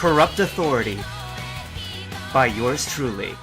Corrupt Authority by yours truly.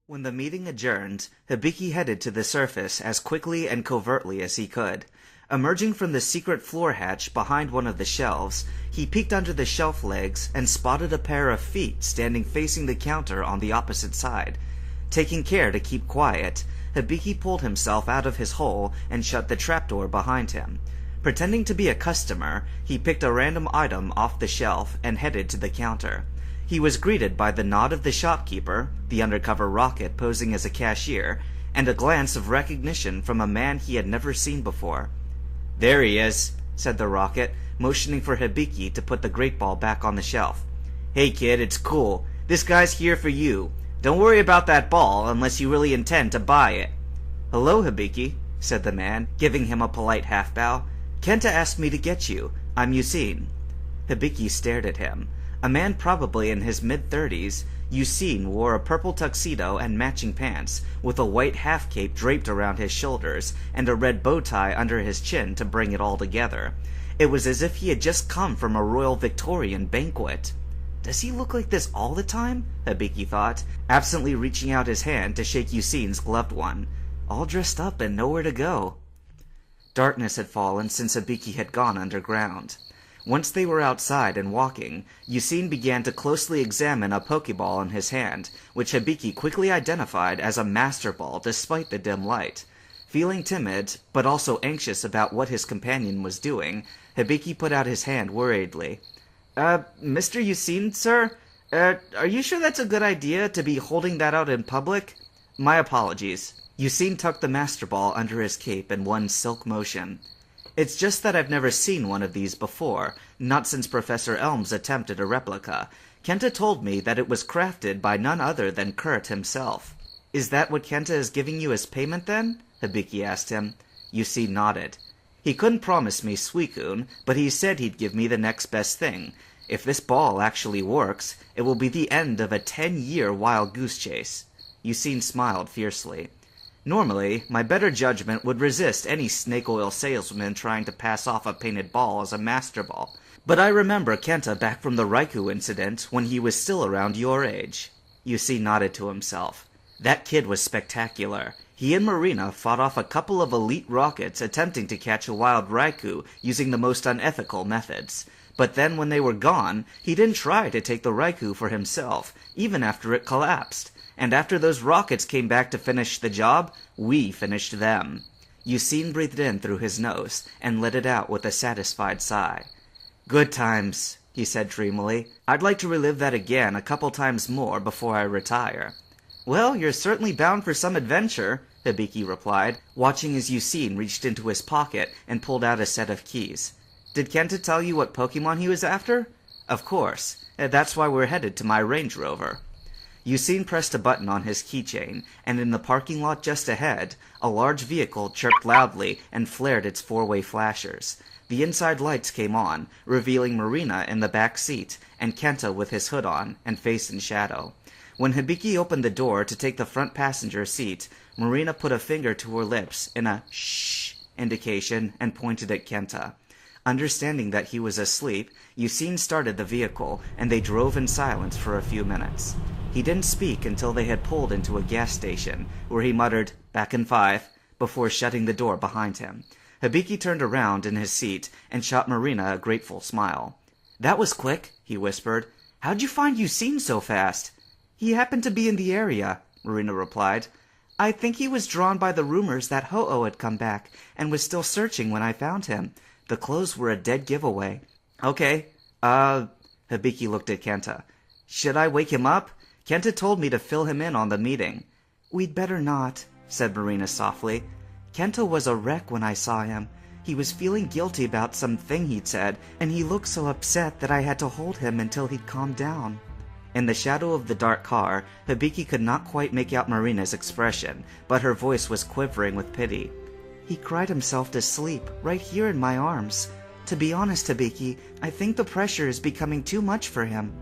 When the meeting adjourned, Hibiki headed to the surface as quickly and covertly as he could. Emerging from the secret floor hatch behind one of the shelves, he peeked under the shelf legs and spotted a pair of feet standing facing the counter on the opposite side. Taking care to keep quiet, Hibiki pulled himself out of his hole and shut the trapdoor behind him. Pretending to be a customer, he picked a random item off the shelf and headed to the counter. He was greeted by the nod of the shopkeeper, the undercover rocket posing as a cashier, and a glance of recognition from a man he had never seen before. "There he is," said the rocket, motioning for Hibiki to put the great ball back on the shelf. "Hey kid, it's cool. This guy's here for you. Don't worry about that ball unless you really intend to buy it." "Hello, Hibiki," said the man, giving him a polite half-bow. "Kenta asked me to get you. I'm Yusin." Hibiki stared at him. A man probably in his mid-30s, Yusin wore a purple tuxedo and matching pants, with a white half-cape draped around his shoulders and a red bow tie under his chin to bring it all together. It was as if he had just come from a royal Victorian banquet. "Does he look like this all the time?" Hibiki thought, absently reaching out his hand to shake Yusin's gloved one. All dressed up and nowhere to go. Darkness had fallen since Hibiki had gone underground. Once they were outside and walking, Yusin began to closely examine a Pokeball in his hand, which Hibiki quickly identified as a Master Ball despite the dim light. Feeling timid, but also anxious about what his companion was doing, Hibiki put out his hand worriedly. Mr. Yusin, sir? Are you sure that's a good idea to be holding that out in public? My apologies." Yusin tucked the Master Ball under his cape in one silk motion. "It's just that I've never seen one of these before, not since Professor Elm's attempted a replica. Kenta told me that it was crafted by none other than Kurt himself." "Is that what Kenta is giving you as payment, then?" Hibiki asked him. Yusin nodded. "He couldn't promise me Suicune, but he said he'd give me the next best thing. If this ball actually works, it will be the end of a 10-year wild goose chase." Yusin smiled fiercely. "Normally, my better judgment would resist any snake oil salesman trying to pass off a painted ball as a Master Ball. But I remember Kenta back from the Raikou incident when he was still around your age." Yusin nodded to himself. "That kid was spectacular. He and Marina fought off a couple of elite rockets attempting to catch a wild Raikou using the most unethical methods. But then when they were gone, he didn't try to take the Raikou for himself, even after it collapsed. And after those rockets came back to finish the job, we finished them." Yusin breathed in through his nose and let it out with a satisfied sigh. "Good times," he said dreamily. "I'd like to relive that again a couple times more before I retire." "Well, you're certainly bound for some adventure," Hibiki replied, watching as Yusin reached into his pocket and pulled out a set of keys. "Did Kenta tell you what Pokemon he was after?" "Of course. That's why we're headed to my Range Rover." Yusin pressed a button on his keychain, and in the parking lot just ahead, a large vehicle chirped loudly and flared its four-way flashers. The inside lights came on, revealing Marina in the back seat, and Kenta with his hood on and face in shadow. When Hibiki opened the door to take the front passenger seat, Marina put a finger to her lips in a shh indication and pointed at Kenta. Understanding that he was asleep, Yusin started the vehicle, and they drove in silence for a few minutes. He didn't speak until they had pulled into a gas station, where he muttered, "Back in 5, before shutting the door behind him. Hibiki turned around in his seat and shot Marina a grateful smile. "That was quick," he whispered. "How'd you find Yusin so fast?" "He happened to be in the area," Marina replied. "I think he was drawn by the rumors that Ho-Oh had come back, and was still searching when I found him. The clothes were a dead giveaway." "Okay. Hibiki looked at Kenta. "Should I wake him up? Kenta told me to fill him in on the meeting." "We'd better not," said Marina softly. "Kenta was a wreck when I saw him. He was feeling guilty about something he'd said, and he looked so upset that I had to hold him until he'd calmed down." In the shadow of the dark car, Hibiki could not quite make out Marina's expression, but her voice was quivering with pity. "He cried himself to sleep, right here in my arms. To be honest, Hibiki, I think the pressure is becoming too much for him."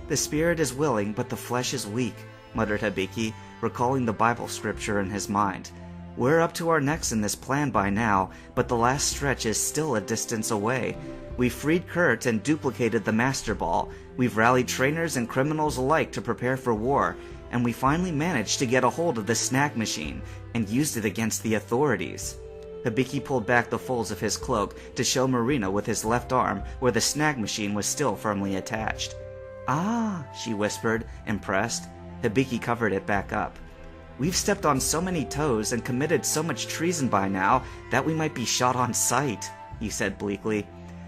"The spirit is willing, but the flesh is weak," muttered Hibiki, recalling the Bible scripture in his mind. "We're up to our necks in this plan by now, but the last stretch is still a distance away. We freed Kurt and duplicated the Master Ball. We've rallied trainers and criminals alike to prepare for war, and we finally managed to get a hold of the snack machine and used it against the authorities." Hibiki pulled back the folds of his cloak to show Marina with his left arm where the snack machine was still firmly attached. "Ah," she whispered, impressed. Hibiki covered it back up. "We've stepped on so many toes and committed so much treason by now that we might be shot on sight," he said bleakly.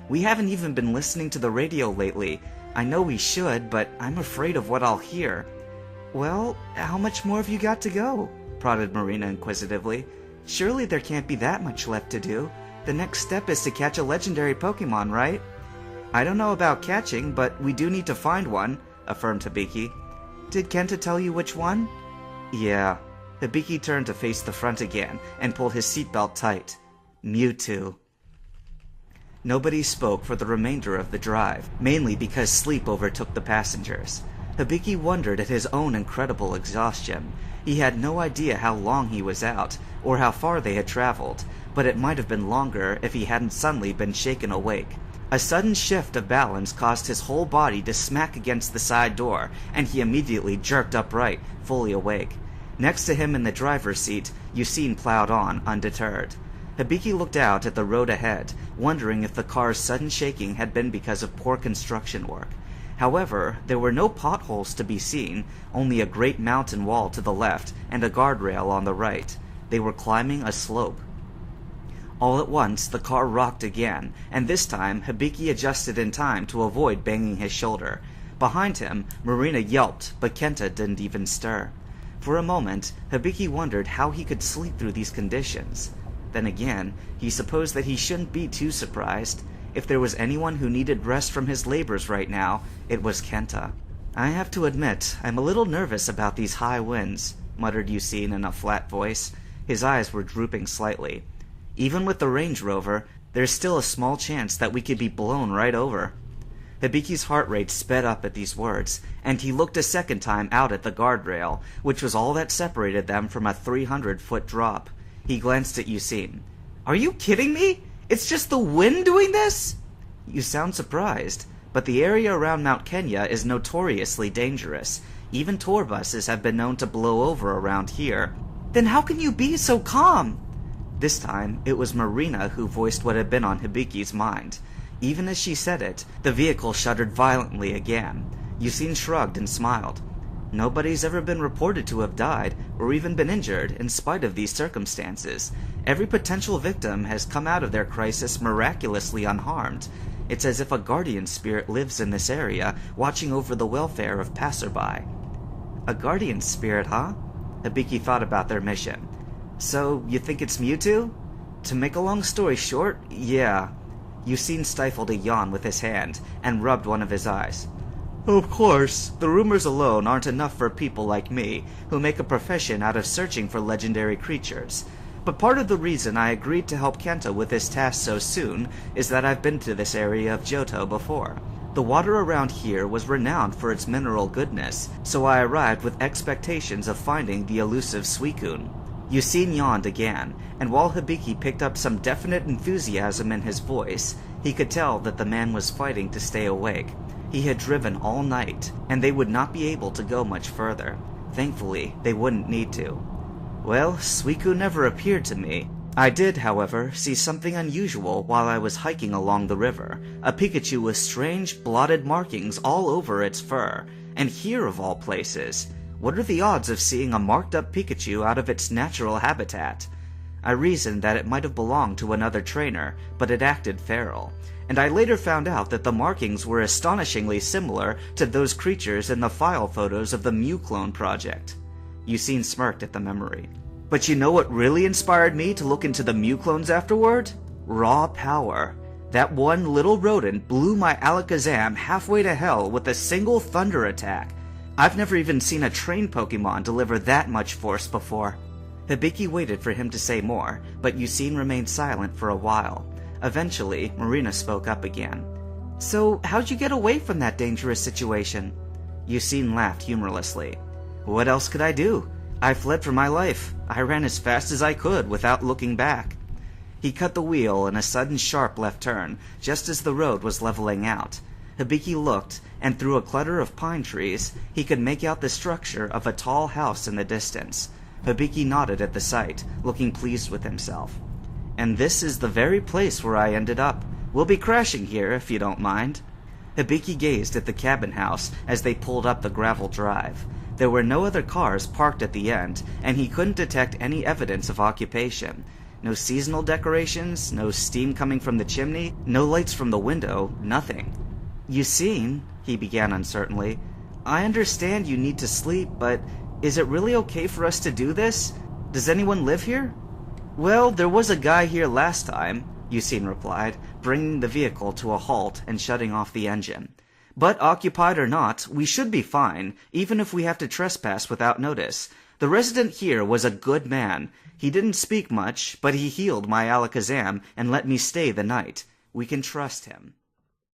"We haven't even been listening to the radio lately. I know we should, but I'm afraid of what I'll hear." "Well, how much more have you got to go?" prodded Marina inquisitively. "Surely there can't be that much left to do. The next step is to catch a legendary Pokemon, right?" "I don't know about catching, but we do need to find one," affirmed Hibiki. "Did Kenta tell you which one?" "Yeah." Hibiki turned to face the front again and pulled his seatbelt tight. "Mewtwo." Nobody spoke for the remainder of the drive, mainly because sleep overtook the passengers. Hibiki wondered at his own incredible exhaustion. He had no idea how long he was out, or how far they had traveled, but it might have been longer if he hadn't suddenly been shaken awake. A sudden shift of balance caused his whole body to smack against the side door, and he immediately jerked upright, fully awake. Next to him in the driver's seat, Yusin plowed on, undeterred. Hibiki looked out at the road ahead, wondering if the car's sudden shaking had been because of poor construction work. However, there were no potholes to be seen, only a great mountain wall to the left and a guardrail on the right. They were climbing a slope. All at once, the car rocked again, and this time Hibiki adjusted in time to avoid banging his shoulder. Behind him, Marina yelped, but Kenta didn't even stir. For a moment, Hibiki wondered how he could sleep through these conditions. Then again, he supposed that he shouldn't be too surprised. If there was anyone who needed rest from his labors right now, it was Kenta. "I have to admit, I'm a little nervous about these high winds," muttered Yusin in a flat voice. His eyes were drooping slightly. "Even with the Range Rover, there's still a small chance that we could be blown right over." Hibiki's heart rate sped up at these words, and he looked a second time out at the guardrail, which was all that separated them from a 300-foot drop. He glanced at Yusin. "Are you kidding me? It's just the wind doing this?" "You sound surprised, but the area around Mount Kenya is notoriously dangerous. Even tour buses have been known to blow over around here." "Then how can you be so calm?" This time, it was Marina who voiced what had been on Hibiki's mind. Even as she said it, the vehicle shuddered violently again. Yusin shrugged and smiled. "Nobody's ever been reported to have died, or even been injured, in spite of these circumstances. Every potential victim has come out of their crisis miraculously unharmed. It's as if a guardian spirit lives in this area, watching over the welfare of passerby." "A guardian spirit, huh?" Hibiki thought about their mission. "So, you think it's Mewtwo?" "To make a long story short, yeah." Yusin stifled a yawn with his hand, and rubbed one of his eyes. "Of course, the rumors alone aren't enough for people like me, who make a profession out of searching for legendary creatures. But part of the reason I agreed to help Kenta with this task so soon is that I've been to this area of Johto before. The water around here was renowned for its mineral goodness, so I arrived with expectations of finding the elusive Suicune." Yusin yawned again, and while Hibiki picked up some definite enthusiasm in his voice, he could tell that the man was fighting to stay awake. He had driven all night, and they would not be able to go much further. Thankfully, they wouldn't need to. "Well, Suicune never appeared to me. I did, however, see something unusual while I was hiking along the river. A Pikachu with strange, blotted markings all over its fur. And here, of all places. What are the odds of seeing a marked-up Pikachu out of its natural habitat? I reasoned that it might have belonged to another trainer, but it acted feral. And I later found out that the markings were astonishingly similar to those creatures in the file photos of the Mew Clone project." Yusin smirked at the memory. "But you know what really inspired me to look into the Mew clones afterward? Raw power. That one little rodent blew my Alakazam halfway to hell with a single thunder attack. I've never even seen a trained Pokemon deliver that much force before." Hibiki waited for him to say more, but Yusin remained silent for a while. Eventually, Marina spoke up again. "So, how'd you get away from that dangerous situation?" Yusin laughed humorlessly. "What else could I do? I fled for my life. I ran as fast as I could without looking back." He cut the wheel in a sudden sharp left turn, just as the road was leveling out. Hibiki looked, and through a clutter of pine trees, he could make out the structure of a tall house in the distance. Hibiki nodded at the sight, looking pleased with himself. "And this is the very place where I ended up. We'll be crashing here, if you don't mind." Hibiki gazed at the cabin house as they pulled up the gravel drive. There were no other cars parked at the end, and he couldn't detect any evidence of occupation. No seasonal decorations, no steam coming from the chimney, no lights from the window, nothing. "You see," he began uncertainly, "I understand you need to sleep, but is it really okay for us to do this? Does anyone live here?" "Well, there was a guy here last time," Yusin replied, bringing the vehicle to a halt and shutting off the engine. "But occupied or not, we should be fine, even if we have to trespass without notice. The resident here was a good man. He didn't speak much, but he healed my alakazam and let me stay the night. We can trust him."